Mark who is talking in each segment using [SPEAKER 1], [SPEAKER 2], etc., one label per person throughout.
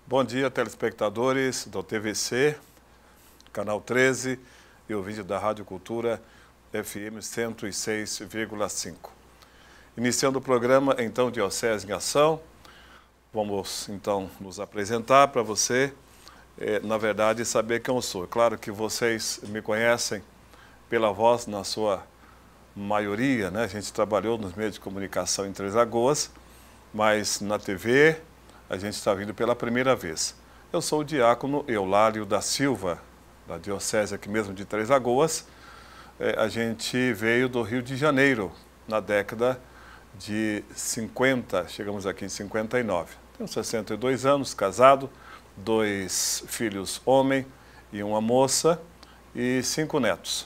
[SPEAKER 1] Bom dia, telespectadores do TVC, Canal 13 e o vídeo da Rádio Cultura FM 106,5. Iniciando o programa, então, Diocese em Ação, vamos, então, nos apresentar para você, na verdade, saber quem eu sou. Claro que vocês me conhecem pela voz, na sua maioria, né? A gente trabalhou nos meios de comunicação em Três Lagoas, mas na TV a gente está vindo pela primeira vez. Eu sou o diácono Eulário da Silva, da Diocese aqui mesmo de Três Lagoas. A gente veio do Rio de Janeiro, na década de 50, chegamos aqui em 59. Tenho 62 anos, casado, 2 filhos homem e uma moça e 5 netos.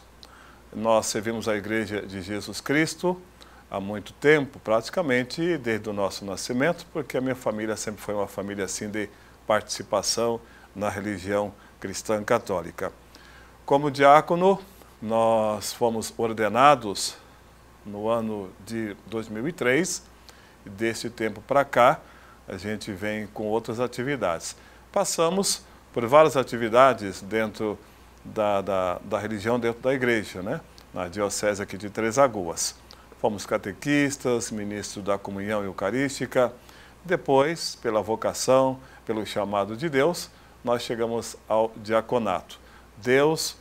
[SPEAKER 1] Nós servimos a Igreja de Jesus Cristo há muito tempo, praticamente desde o nosso nascimento, porque a minha família sempre foi uma família assim de participação na religião cristã católica. Como diácono, nós fomos ordenados no ano de 2003, e desse tempo para cá a gente vem com outras atividades. Passamos por várias atividades dentro da religião, dentro da igreja, né? Na Diocese aqui de Três Lagoas. Fomos catequistas, ministros da comunhão eucarística. Depois, pela vocação, pelo chamado de Deus, nós chegamos ao diaconato. Deus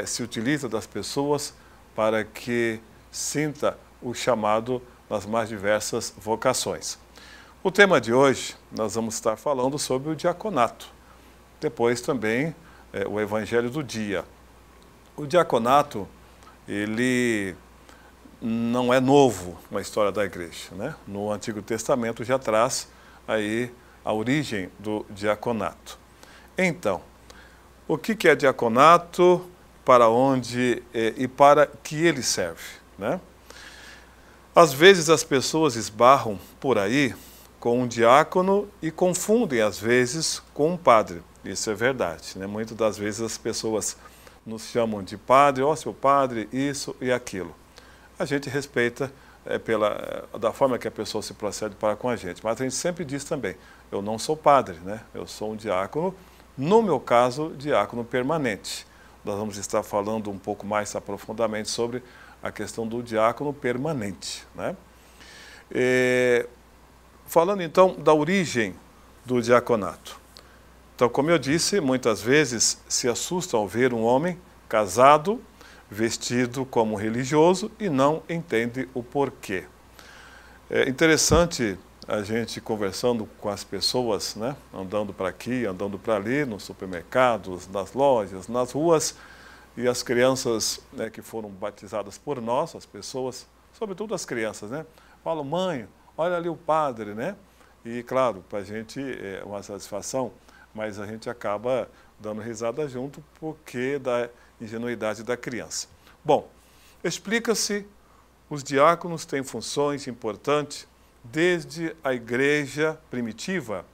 [SPEAKER 1] se utiliza das pessoas para que sinta o chamado nas mais diversas vocações. O tema de hoje, nós vamos estar falando sobre o diaconato. Depois também o evangelho do dia. O diaconato, ele não é novo na história da igreja, né? No Antigo Testamento já traz aí a origem do diaconato. Então, o que é diaconato, para onde e para que ele serve, né? Às vezes as pessoas esbarram por aí com um diácono e confundem às vezes com um padre. Isso é verdade, né? Muitas das vezes as pessoas nos chamam de padre, ó, seu padre, isso e aquilo. A gente respeita da forma que a pessoa se procede para com a gente. Mas a gente sempre diz também, eu não sou padre, né? Eu sou um diácono, no meu caso, diácono permanente. Nós vamos estar falando um pouco mais aprofundadamente sobre a questão do diácono permanente, né? Falando então da origem do diaconato. Então, como eu disse, muitas vezes se assustam ao ver um homem casado, vestido como religioso e não entende o porquê. É interessante a gente conversando com as pessoas, né? Andando para aqui, andando para ali, nos supermercados, nas lojas, nas ruas, e as crianças, né, que foram batizadas por nós, as pessoas, sobretudo as crianças, né? Falam, mãe, olha ali o padre, né? E claro, para a gente é uma satisfação, mas a gente acaba dando risada junto porque da ingenuidade da criança. Bom, explica-se, os diáconos têm funções importantes desde a igreja primitiva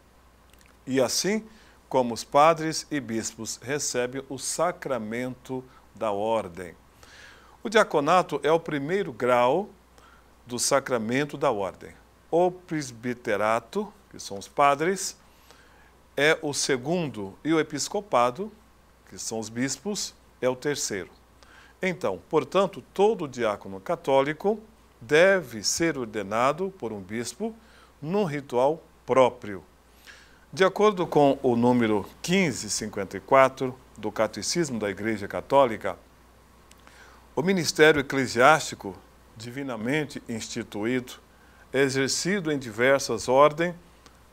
[SPEAKER 1] e assim como os padres e bispos recebem o sacramento da ordem. O diaconato é o primeiro grau do sacramento da ordem. O presbiterato, que são os padres, é o segundo e o episcopado, que são os bispos, é o terceiro. Então, portanto, todo diácono católico deve ser ordenado por um bispo num ritual próprio. De acordo com o número 1554 do Catecismo da Igreja Católica, o ministério eclesiástico, divinamente instituído, é exercido em diversas ordens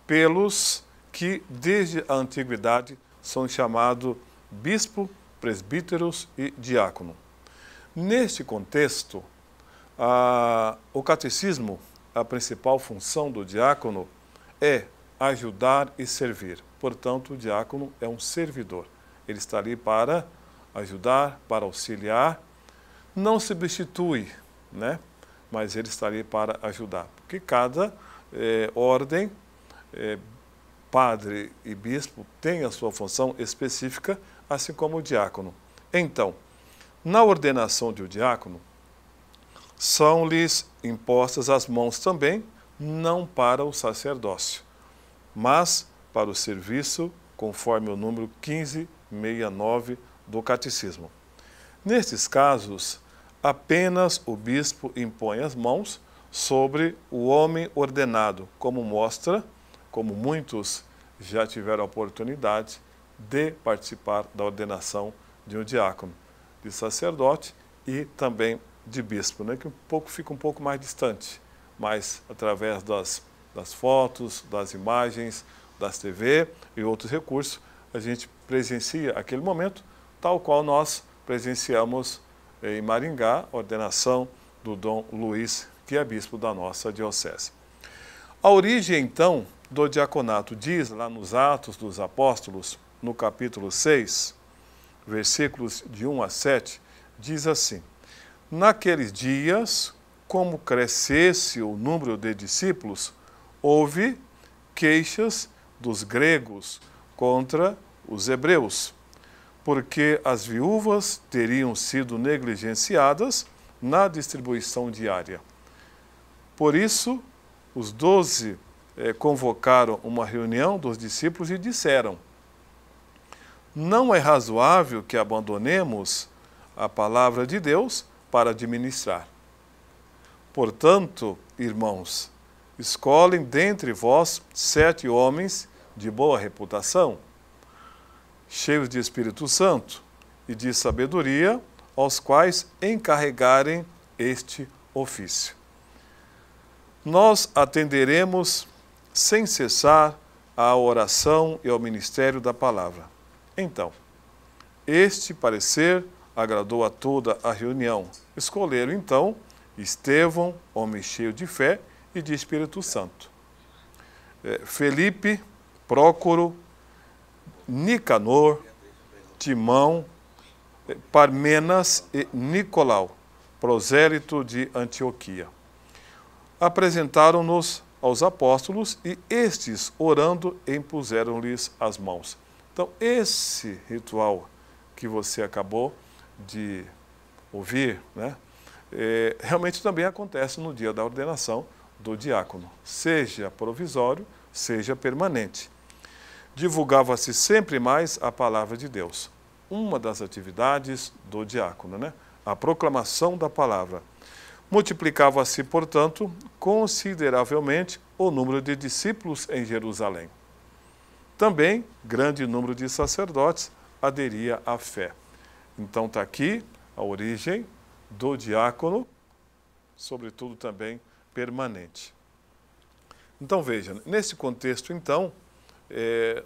[SPEAKER 1] pelos que, desde a antiguidade, são chamados bispo, presbíteros e diácono. Neste contexto, o catecismo, a principal função do diácono é ajudar e servir. Portanto, o diácono é um servidor. Ele está ali para ajudar, para auxiliar, não substitui, né? Mas ele está ali para ajudar. Porque cada ordem, padre e bispo, tem a sua função específica, assim como o diácono. Então, na ordenação de um diácono, são-lhes impostas as mãos também, não para o sacerdócio, mas para o serviço, conforme o número 1569 do Catecismo. Nestes casos, apenas o bispo impõe as mãos sobre o homem ordenado, como mostra, como muitos já tiveram a oportunidade de participar da ordenação de um diácono, de sacerdote e também de bispo, né, que fica um pouco mais distante, mas através das fotos, das imagens, das TV e outros recursos, a gente presencia aquele momento, tal qual nós presenciamos em Maringá, a ordenação do Dom Luiz, que é bispo da nossa diocese. A origem, então, do diaconato diz lá nos Atos dos Apóstolos, no capítulo 6, versículos de 1 a 7, diz assim: naqueles dias, como crescesse o número de discípulos, houve queixas dos gregos contra os hebreus, porque as viúvas teriam sido negligenciadas na distribuição diária. Por isso, os 12 convocaram uma reunião dos discípulos e disseram: não é razoável que abandonemos a palavra de Deus para administrar. Portanto, irmãos, escolhem dentre vós 7 homens de boa reputação, cheios de Espírito Santo e de sabedoria, aos quais encarregarem este ofício. Nós atenderemos sem cessar à oração e ao ministério da palavra. Então, este parecer agradou a toda a reunião. Escolheram, então, Estevão, homem cheio de fé e de Espírito Santo, Felipe, Prócoro, Nicanor, Timão, Parmenas e Nicolau, prosélito de Antioquia. Apresentaram-nos aos apóstolos e estes, orando, impuseram-lhes as mãos. Então, esse ritual que você acabou de ouvir, né, realmente também acontece no dia da ordenação do diácono, seja provisório, seja permanente. Divulgava-se sempre mais a palavra de Deus. Uma das atividades do diácono, né, a proclamação da palavra. Multiplicava-se, portanto, consideravelmente o número de discípulos em Jerusalém. Também, grande número de sacerdotes aderia à fé. Então está aqui a origem do diácono, sobretudo também permanente. Então veja, nesse contexto então,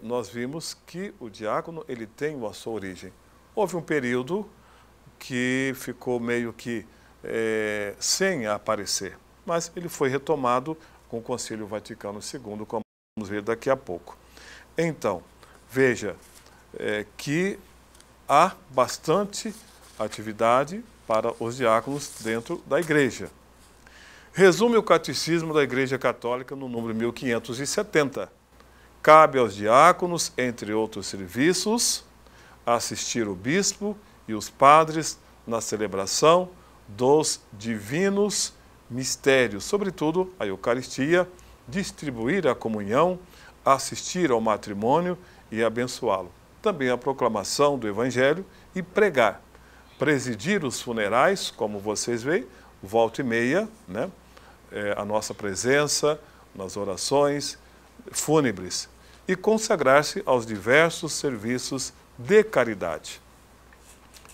[SPEAKER 1] nós vimos que o diácono ele tem a sua origem. Houve um período que ficou meio que sem aparecer, mas ele foi retomado com o Concílio Vaticano II, como vamos ver daqui a pouco. Então, veja que há bastante atividade para os diáconos dentro da igreja. Resume o Catecismo da Igreja Católica no número 1570. Cabe aos diáconos, entre outros serviços, assistir o bispo e os padres na celebração dos divinos mistérios, sobretudo a Eucaristia, distribuir a comunhão, assistir ao matrimônio e abençoá-lo. Também a proclamação do Evangelho e pregar. Presidir os funerais, como vocês veem, volta e meia, né? A nossa presença nas orações fúnebres. E consagrar-se aos diversos serviços de caridade.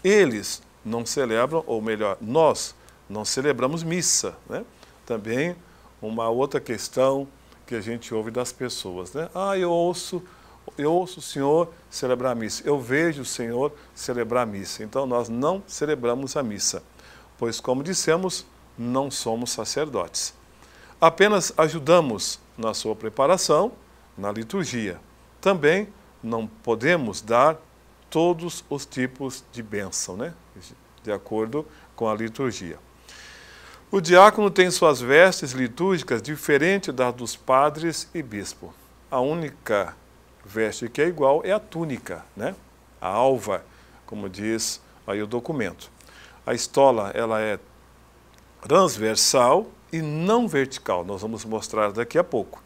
[SPEAKER 1] Eles não celebram, ou melhor, nós não celebramos missa, né? Também uma outra questão que a gente ouve das pessoas, né? Eu ouço o Senhor celebrar a missa, eu vejo o Senhor celebrar a missa. Então nós não celebramos a missa, pois, como dissemos, não somos sacerdotes. Apenas ajudamos na sua preparação, na liturgia. Também não podemos dar todos os tipos de bênção, né? De acordo com a liturgia. O diácono tem suas vestes litúrgicas diferentes das dos padres e bispo. A única veste que é igual é a túnica, né? A alva, como diz aí o documento. A estola, ela é transversal e não vertical. Nós vamos mostrar daqui a pouco.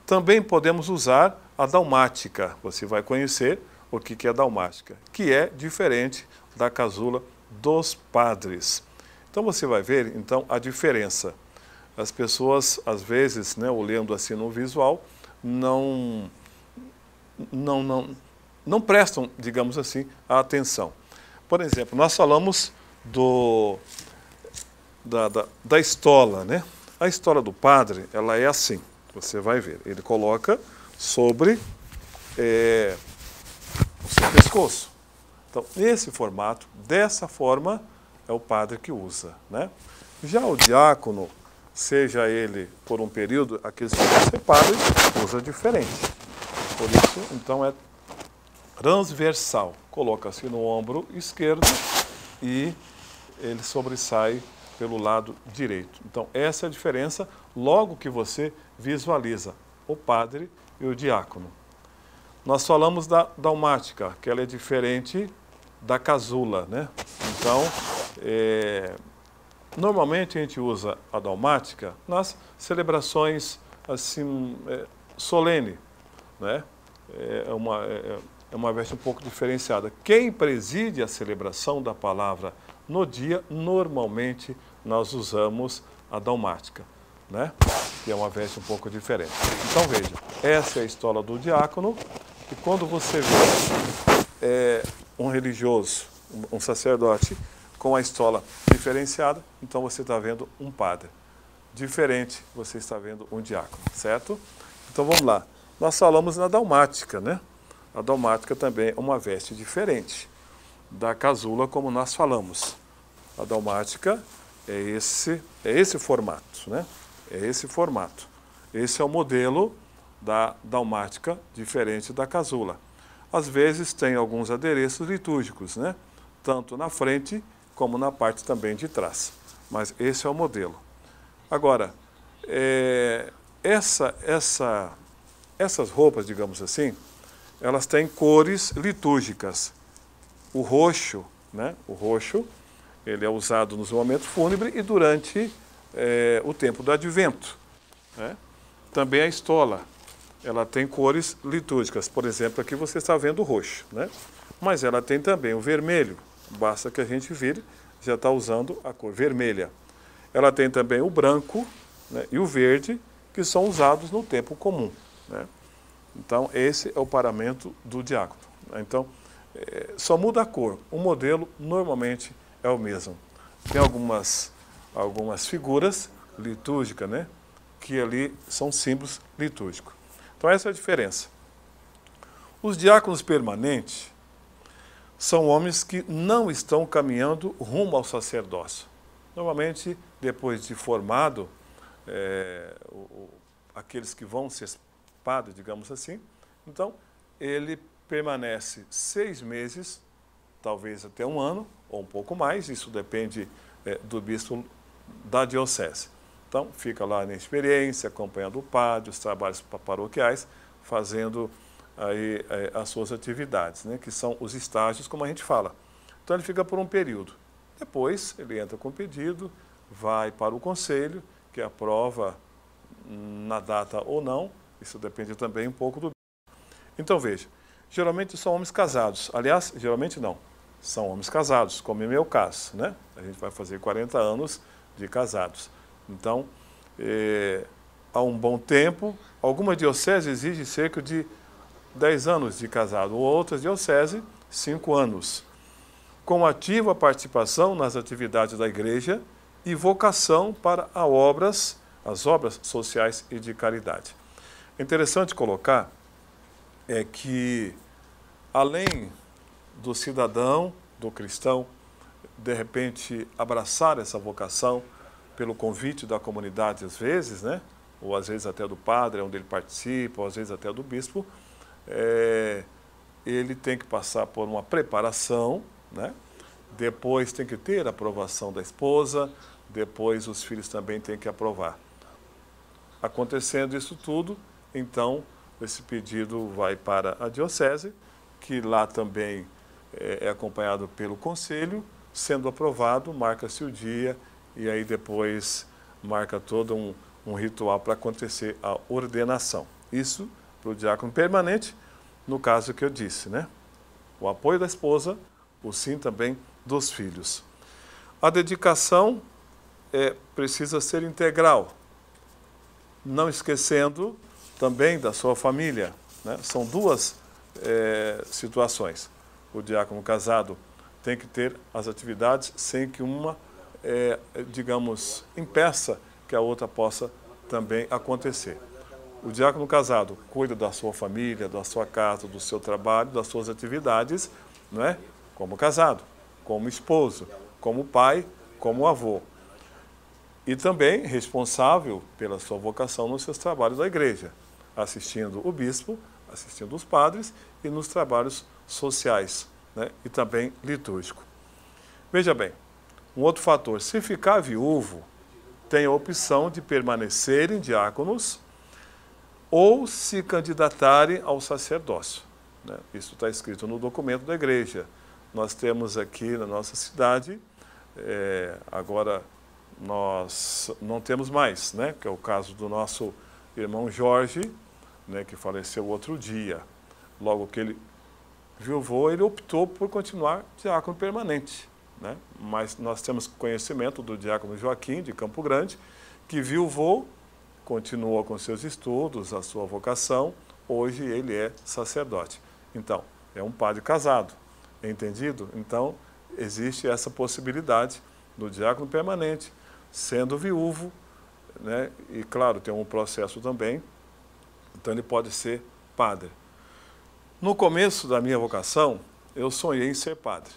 [SPEAKER 1] Também podemos usar a dalmática. Você vai conhecer o que é dalmática, que é diferente da casula dos padres. Então você vai ver então a diferença. As pessoas, às vezes, né, olhando assim no visual, não prestam, digamos assim, a atenção. Por exemplo, nós falamos da estola, né? A estola do padre, ela é assim, você vai ver. Ele coloca sobre o seu pescoço. Então, nesse formato, dessa forma, é o padre que usa, né? Já o diácono, seja ele por um período, aqueles que vão ser padres, usa diferente. Por isso, então, é transversal. Coloca-se no ombro esquerdo e ele sobressai pelo lado direito. Então, essa é a diferença logo que você visualiza o padre e o diácono. Nós falamos da dalmática, que ela é diferente da casula, né? Então, normalmente a gente usa a dalmática nas celebrações assim, solene, né? É uma veste um pouco diferenciada. Quem preside a celebração da palavra no dia, normalmente nós usamos a dalmática, né? Que é uma veste um pouco diferente. Então veja, essa é a estola do diácono, e quando você vê um religioso, um sacerdote com a estola diferenciada, então você está vendo um padre. Diferente, você está vendo um diácono, certo? Então vamos lá. Nós falamos na dalmática, né? A dalmática também é uma veste diferente da casula, como nós falamos. A dalmática é esse formato, né? É esse formato. Esse é o modelo da dalmática, diferente da casula. Às vezes tem alguns adereços litúrgicos, né? Tanto na frente como na parte também de trás. Mas esse é o modelo. Agora, essas roupas, digamos assim, elas têm cores litúrgicas. O roxo, né? O roxo, ele é usado nos momentos fúnebres e durante o tempo do advento, né? Também a estola, ela tem cores litúrgicas. Por exemplo, aqui você está vendo o roxo, né? Mas ela tem também o vermelho. Basta que a gente vire, já está usando a cor vermelha. Ela tem também o branco, né, e o verde, que são usados no tempo comum, né? Então, esse é o paramento do diácono. Então, só muda a cor. O modelo, normalmente, é o mesmo. Tem algumas figuras litúrgicas, né, que ali são símbolos litúrgicos. Então, essa é a diferença. Os diáconos permanentes são homens que não estão caminhando rumo ao sacerdócio. Normalmente, depois de formado, aqueles que vão ser padres, digamos assim, então ele permanece 6 meses, talvez até 1 ano, ou um pouco mais, isso depende do bispo da diocese. Então, fica lá na experiência, acompanhando o padre, os trabalhos paroquiais, fazendo aí as suas atividades, né, que são os estágios, como a gente fala. Então, ele fica por um período. Depois, ele entra com pedido, vai para o conselho, que aprova na data ou não. Isso depende também um pouco do... Então, veja, geralmente são homens casados. Aliás, geralmente não. São homens casados, como é meu caso, né? A gente vai fazer 40 anos de casados. Então, há um bom tempo, alguma diocese exige cerca de 10 anos de casado, ou outras dioceses, 5 anos. Com ativa participação nas atividades da igreja e vocação para as obras sociais e de caridade. É interessante colocar que, além do cidadão, do cristão, de repente abraçar essa vocação pelo convite da comunidade, às vezes, né? Ou às vezes até do padre, onde ele participa, ou às vezes até do bispo, ele tem que passar por uma preparação, né? Depois tem que ter a aprovação da esposa, depois os filhos também têm que aprovar. Acontecendo isso tudo, então esse pedido vai para a diocese, que lá também é acompanhado pelo conselho, sendo aprovado, marca-se o dia e aí depois marca todo um ritual para acontecer a ordenação. Isso para o diácono permanente, no caso que eu disse, né? O apoio da esposa, o sim também dos filhos. A dedicação precisa ser integral, não esquecendo também da sua família, né? São duas situações. O diácono casado tem que ter as atividades sem que uma, digamos, impeça que a outra possa também acontecer. O diácono casado cuida da sua família, da sua casa, do seu trabalho, das suas atividades, não é? Como casado, como esposo, como pai, como avô. E também responsável pela sua vocação nos seus trabalhos da igreja, assistindo o bispo, assistindo os padres e nos trabalhos sociais, né? E também litúrgico. Veja bem, um outro fator, se ficar viúvo, tem a opção de permanecerem diáconos ou se candidatarem ao sacerdócio, né? Isso está escrito no documento da igreja. Nós temos aqui na nossa cidade, agora nós não temos mais, né? Que é o caso do nosso irmão Jorge, né? Que faleceu outro dia. Logo que ele viuvou, ele optou por continuar diácono permanente, né? Mas nós temos conhecimento do diácono Joaquim, de Campo Grande, que viuvou, continuou com seus estudos, a sua vocação, hoje ele é sacerdote. Então, é um padre casado, entendido? Então, existe essa possibilidade do diácono permanente, sendo viúvo, né? E claro, tem um processo também, então ele pode ser padre. No começo da minha vocação, eu sonhei em ser padre.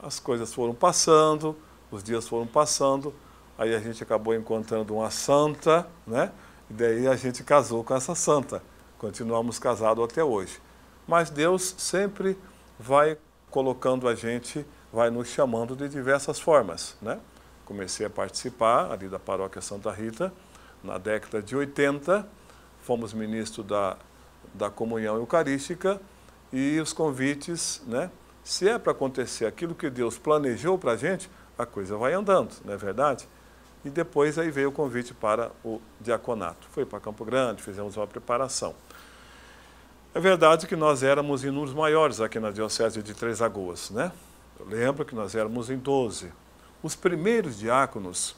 [SPEAKER 1] As coisas foram passando, os dias foram passando, aí a gente acabou encontrando uma santa, né? E daí a gente casou com essa santa. Continuamos casados até hoje. Mas Deus sempre vai colocando a gente, vai nos chamando de diversas formas, né? Comecei a participar ali da Paróquia Santa Rita, na década de 80, fomos ministros da comunhão eucarística e os convites, né? Se é para acontecer aquilo que Deus planejou para a gente, a coisa vai andando, não é verdade? E depois aí veio o convite para o diaconato. Foi para Campo Grande, fizemos uma preparação. É verdade que nós éramos em números maiores aqui na Diocese de Três Lagoas, né? Eu lembro que nós éramos em 12. Os primeiros diáconos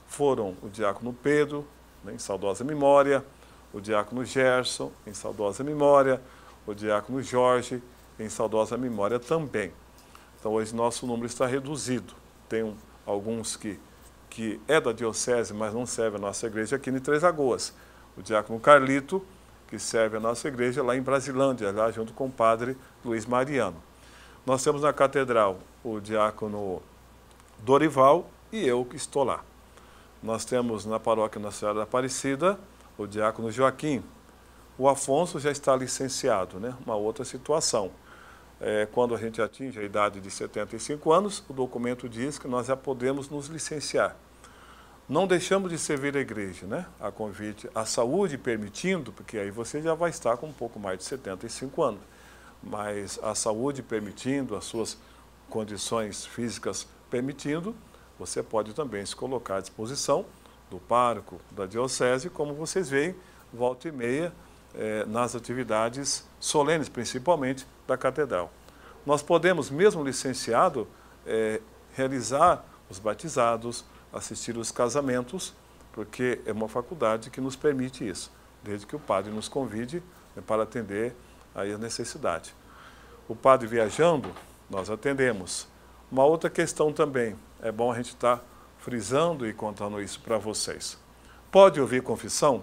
[SPEAKER 1] foram o diácono Pedro, né, em saudosa memória, o diácono Gerson, em saudosa memória, o diácono Jorge, em saudosa memória também. Então, hoje nosso número está reduzido. Tem alguns que é da diocese, mas não serve a nossa igreja aqui em Três Lagoas. O diácono Carlito, que serve a nossa igreja lá em Brasilândia, lá junto com o padre Luiz Mariano. Nós temos na catedral o diácono Dorival e eu que estou lá. Nós temos na paróquia Nossa Senhora da Aparecida o diácono Joaquim. O Afonso já está licenciado, né? Uma outra situação. Quando a gente atinge a idade de 75 anos, o documento diz que nós já podemos nos licenciar. Não deixamos de servir a igreja, né? A convite, a saúde permitindo, porque aí você já vai estar com um pouco mais de 75 anos. Mas a saúde permitindo, as suas condições físicas permitindo, você pode também se colocar à disposição do pároco, da diocese, como vocês veem, volta e meia, nas atividades solenes, principalmente da catedral. Nós podemos, mesmo licenciado, realizar os batizados, assistir os casamentos, porque é uma faculdade que nos permite isso, desde que o padre nos convide para atender aí a necessidade. O padre viajando, nós atendemos. Uma outra questão também, é bom a gente estar frisando e contando isso para vocês. Pode ouvir confissão?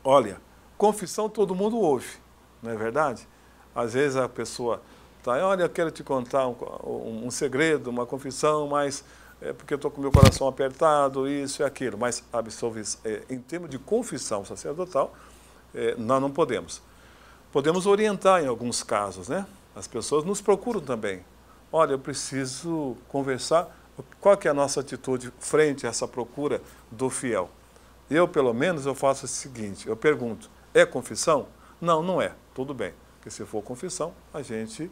[SPEAKER 1] Olha, confissão todo mundo ouve, não é verdade? Às vezes a pessoa está, olha, eu quero te contar um segredo, uma confissão, mas é porque eu estou com o meu coração apertado, isso e aquilo. Mas em termos de confissão sacerdotal, nós não podemos. Podemos orientar em alguns casos, né? As pessoas nos procuram também. Olha, eu preciso conversar. Qual que é a nossa atitude frente a essa procura do fiel? Eu, pelo menos, eu faço o seguinte, eu pergunto, é confissão? Não, não é. Tudo bem. Porque se for confissão, a gente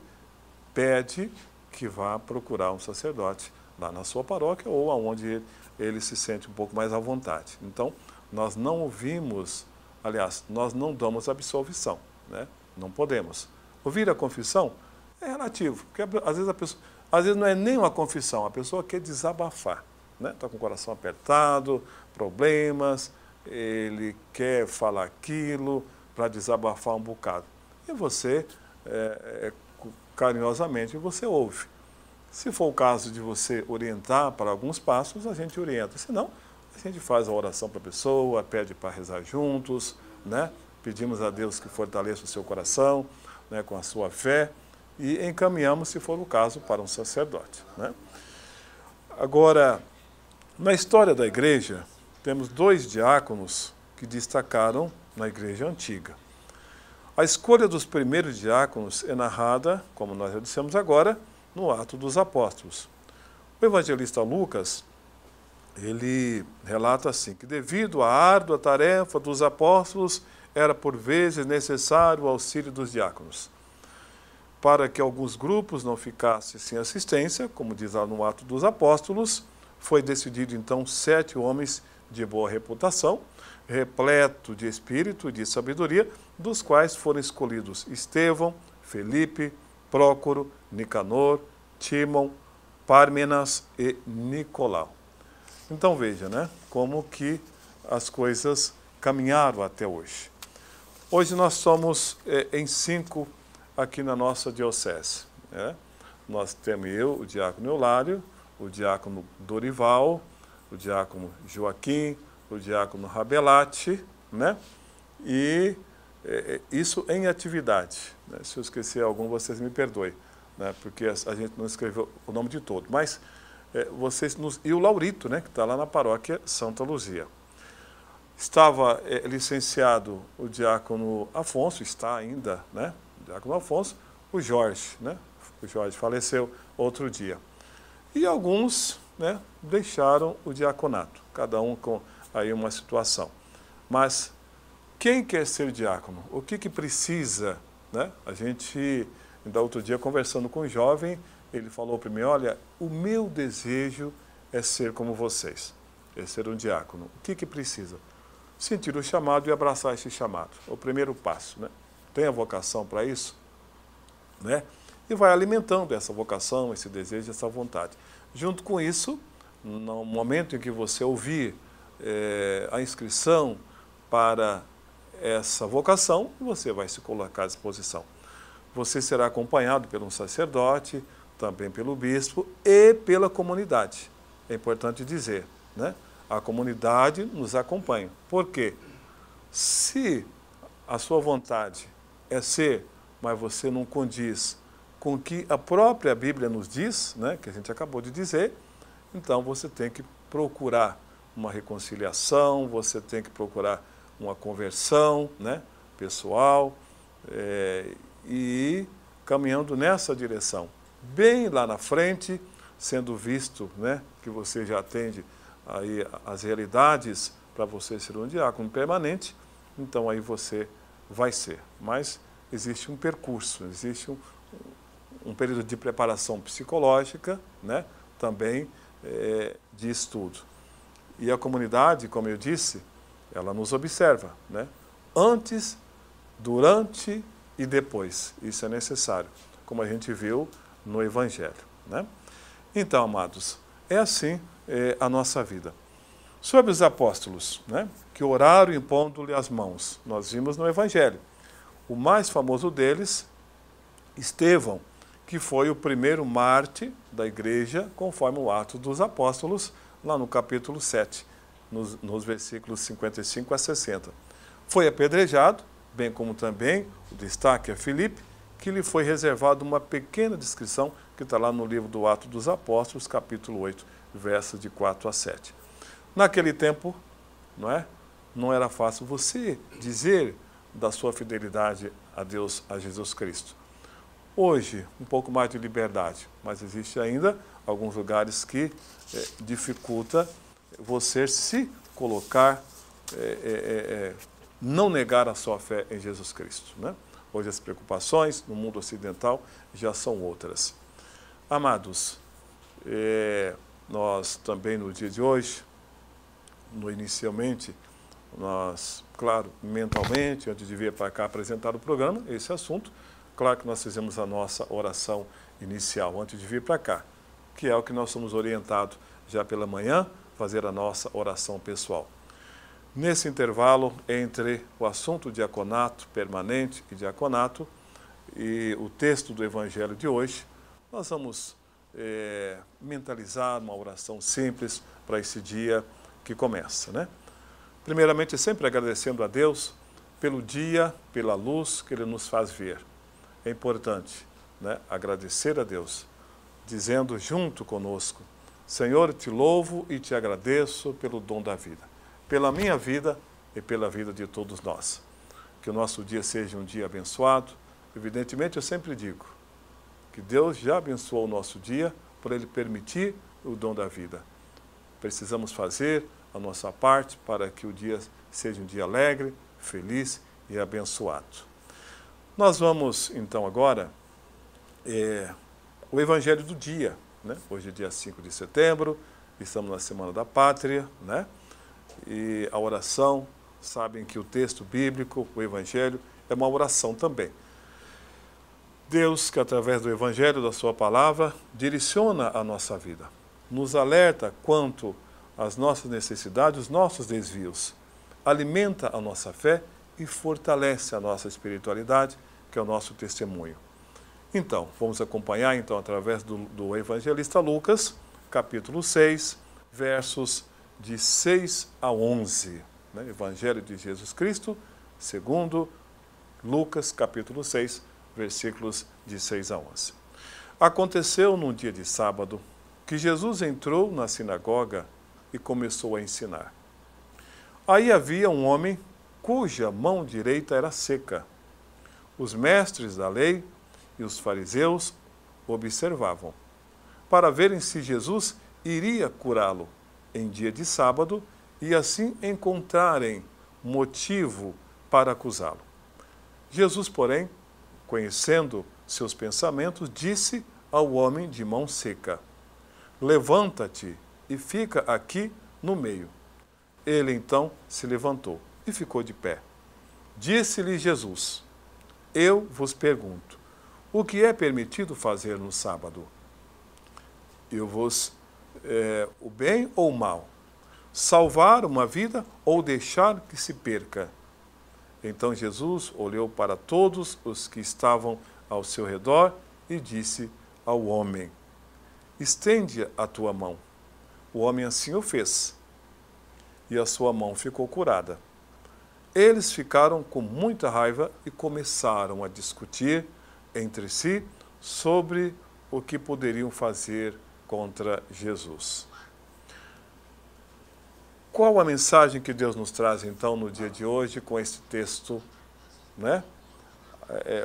[SPEAKER 1] pede que vá procurar um sacerdote lá na sua paróquia ou aonde ele se sente um pouco mais à vontade. Então, nós não ouvimos Aliás, nós não damos absolvição, né? Não podemos. Ouvir a confissão é relativo, porque às vezes a pessoa, às vezes não é nem uma confissão, a pessoa quer desabafar, né? Está com o coração apertado, problemas, ele quer falar aquilo para desabafar um bocado. E você, carinhosamente, você ouve. Se for o caso de você orientar para alguns passos, a gente orienta. Se não, a gente faz a oração para a pessoa, pede para rezar juntos, né? Pedimos a Deus que fortaleça o seu coração, né, com a sua fé, e encaminhamos, se for o caso, para um sacerdote, né? Agora, na história da igreja, temos 2 diáconos que destacaram na igreja antiga. A escolha dos primeiros diáconos é narrada, como nós já dissemos agora, no Atos dos Apóstolos. O evangelista Lucas, ele relata assim, que devido à árdua tarefa dos apóstolos, era por vezes necessário o auxílio dos diáconos. Para que alguns grupos não ficassem sem assistência, como diz lá no Atos dos Apóstolos, foi decidido então 7 homens de boa reputação, repleto de espírito e de sabedoria, dos quais foram escolhidos Estevão, Felipe, Prócoro, Nicanor, Tímon, Pármenas e Nicolau. Então veja, né, como que as coisas caminharam até hoje. Hoje nós somos em 5 aqui na nossa diocese, né? Nós temos eu, o diácono Eulário, o diácono Dorival, o diácono Joaquim, o diácono Rabelati, né? E isso em atividade, né? Se eu esquecer algum, vocês me perdoem, né? Porque a gente não escreveu o nome de todo, mas e o Laurito, né, que está lá na paróquia Santa Luzia. Estava licenciado o diácono Afonso, está ainda, né, o diácono Afonso, o Jorge, né, o Jorge faleceu outro dia. E alguns, né, deixaram o diaconato, cada um com aí uma situação. Mas quem quer ser diácono? O que precisa, né? A gente, ainda outro dia, conversando com um jovem, ele falou para mim, olha, o meu desejo é ser como vocês, é ser um diácono. O que precisa? Sentir o chamado e abraçar esse chamado. É o primeiro passo, né? Tem a vocação para isso, né? E vai alimentando essa vocação, esse desejo, essa vontade. Junto com isso, no momento em que você ouvir a inscrição para essa vocação, você vai se colocar à disposição. Você será acompanhado por um sacerdote, também pelo bispo e pela comunidade. É importante dizer, né? A comunidade nos acompanha. Por quê? Se a sua vontade é ser, mas você não condiz com o que a própria Bíblia nos diz, né, que a gente acabou de dizer, então você tem que procurar uma reconciliação, você tem que procurar uma conversão, né, pessoal, e caminhando nessa direção. Bem lá na frente, sendo visto, né, que você já atende aí as realidades para você ser um diácono permanente, então aí você vai ser. Mas existe um percurso, existe um período de preparação psicológica, né, também de estudo. E a comunidade, como eu disse, ela nos observa, né, antes, durante e depois. Isso é necessário, como a gente viu no Evangelho, né? Então, amados, é assim a nossa vida. Sobre os apóstolos, né, que oraram impondo-lhe as mãos, nós vimos no Evangelho. O mais famoso deles, Estevão, que foi o primeiro mártir da igreja, conforme o Atos dos Apóstolos, lá no capítulo 7, nos versículos 55 a 60. Foi apedrejado, bem como também, o destaque é Filipe, que lhe foi reservado uma pequena descrição que está lá no livro do Atos dos Apóstolos, capítulo 8, versos de 4 a 7. Naquele tempo, não era fácil você dizer da sua fidelidade a Deus, a Jesus Cristo. Hoje, um pouco mais de liberdade, mas existe ainda alguns lugares que dificulta você se colocar, não negar a sua fé em Jesus Cristo, né? Hoje as preocupações no mundo ocidental já são outras. Amados, nós também no dia de hoje, inicialmente, Nós, claro, mentalmente, antes de vir para cá apresentar o programa, esse assunto, claro que nós fizemos a nossa oração inicial antes de vir para cá, que é o que nós somos orientados já pela manhã, fazer a nossa oração pessoal. Nesse intervalo entre o assunto diaconato permanente e diaconato e o texto do Evangelho de hoje, nós vamos mentalizar uma oração simples para esse dia que começa, né? Primeiramente, sempre agradecendo a Deus pelo dia, pela luz que Ele nos faz ver. É importante, né, agradecer a Deus, dizendo junto conosco: Senhor, te louvo e te agradeço pelo dom da vida, pela minha vida e pela vida de todos nós. Que o nosso dia seja um dia abençoado. Evidentemente, eu sempre digo que Deus já abençoou o nosso dia por Ele permitir o dom da vida. Precisamos fazer a nossa parte para que o dia seja um dia alegre, feliz e abençoado. Nós vamos, então, agora, o Evangelho do dia, né? Hoje é dia 5 de setembro, estamos na Semana da Pátria, né? E a oração, sabem que o texto bíblico, o Evangelho, é uma oração também. Deus, que através do Evangelho, da sua palavra, direciona a nossa vida, nos alerta quanto às nossas necessidades, os nossos desvios, alimenta a nossa fé e fortalece a nossa espiritualidade, que é o nosso testemunho. Então, vamos acompanhar, então, através do evangelista Lucas, capítulo 6, versos de 6 a 11. Né? Evangelho de Jesus Cristo, segundo Lucas, capítulo 6, versículos de 6 a 11. Aconteceu num dia de sábado que Jesus entrou na sinagoga e começou a ensinar. Aí havia um homem cuja mão direita era seca. Os mestres da lei e os fariseus observavam, para verem se Jesus iria curá-lo em dia de sábado e assim encontrarem motivo para acusá-lo. Jesus, porém, conhecendo seus pensamentos, disse ao homem de mão seca: levanta-te e fica aqui no meio. Ele então se levantou e ficou de pé. Disse-lhe Jesus: eu vos pergunto, o que é permitido fazer no sábado? O bem ou o mal? Salvar uma vida ou deixar que se perca? Então Jesus olhou para todos os que estavam ao seu redor e disse ao homem: estende a tua mão. O homem assim o fez, e a sua mão ficou curada. Eles ficaram com muita raiva e começaram a discutir entre si sobre o que poderiam fazer contra Jesus. Qual a mensagem que Deus nos traz, então, no dia de hoje, com esse texto, né?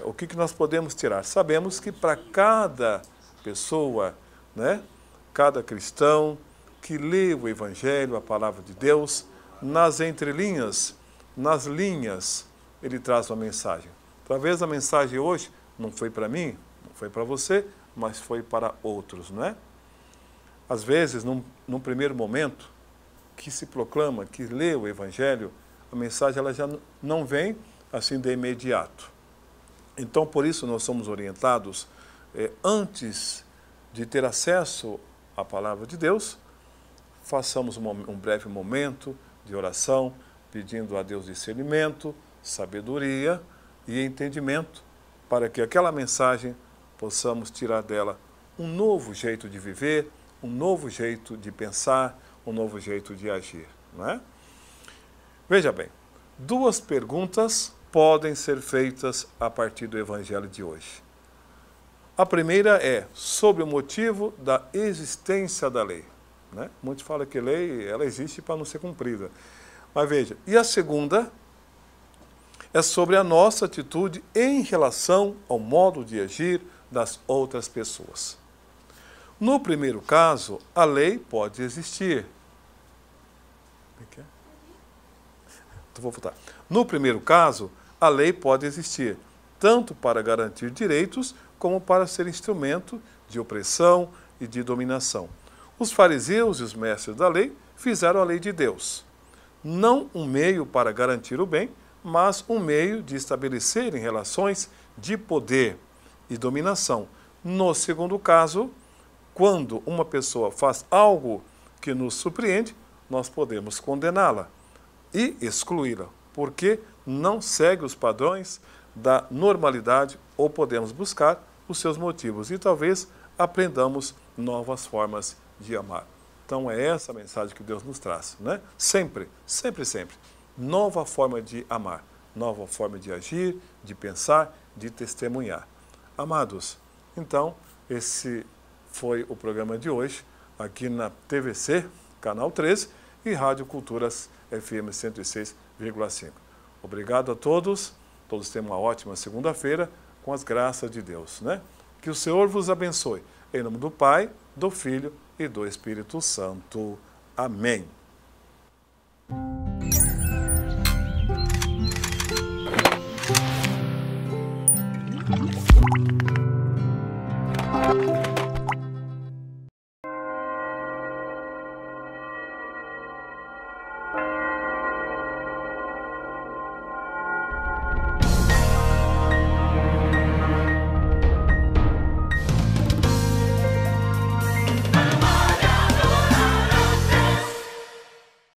[SPEAKER 1] O que nós podemos tirar? Sabemos que para cada pessoa, né, cada cristão que lê o Evangelho, a palavra de Deus, nas entrelinhas, nas linhas, ele traz uma mensagem. Talvez a mensagem hoje não foi para mim, não foi para você, mas foi para outros, não é? Às vezes, num primeiro momento, que se proclama, que lê o Evangelho, a mensagem ela já não vem assim de imediato. Então, por isso, nós somos orientados, antes de ter acesso à palavra de Deus, façamos um breve momento de oração, pedindo a Deus discernimento, sabedoria e entendimento, para que aquela mensagem possamos tirar dela um novo jeito de viver, um novo jeito de pensar, um novo jeito de agir, não é? Veja bem, duas perguntas podem ser feitas a partir do Evangelho de hoje. A primeira é sobre o motivo da existência da lei, né? Muitos falam que lei ela existe para não ser cumprida. Mas veja, e a segunda é sobre a nossa atitude em relação ao modo de agir das outras pessoas. No primeiro caso, a lei pode existir. Então, vou voltar. No primeiro caso, a lei pode existir, tanto para garantir direitos, como para ser instrumento de opressão e de dominação. Os fariseus e os mestres da lei fizeram a lei de Deus. não um meio para garantir o bem, mas um meio de estabelecerem relações de poder e dominação. No segundo caso, quando uma pessoa faz algo que nos surpreende, nós podemos condená-la e excluí-la, porque não segue os padrões da normalidade, ou podemos buscar os seus motivos e talvez aprendamos novas formas de amar. Então é essa a mensagem que Deus nos traz, né? Sempre, sempre, sempre. Nova forma de amar, nova forma de agir, de pensar, de testemunhar. Amados, então esse foi o programa de hoje, aqui na TVC, Canal 13 e Rádio Culturas FM 106,5. Obrigado a todos, todos tenham uma ótima segunda-feira, com as graças de Deus, né? Que o Senhor vos abençoe. Em nome do Pai, do Filho e do Espírito Santo. Amém.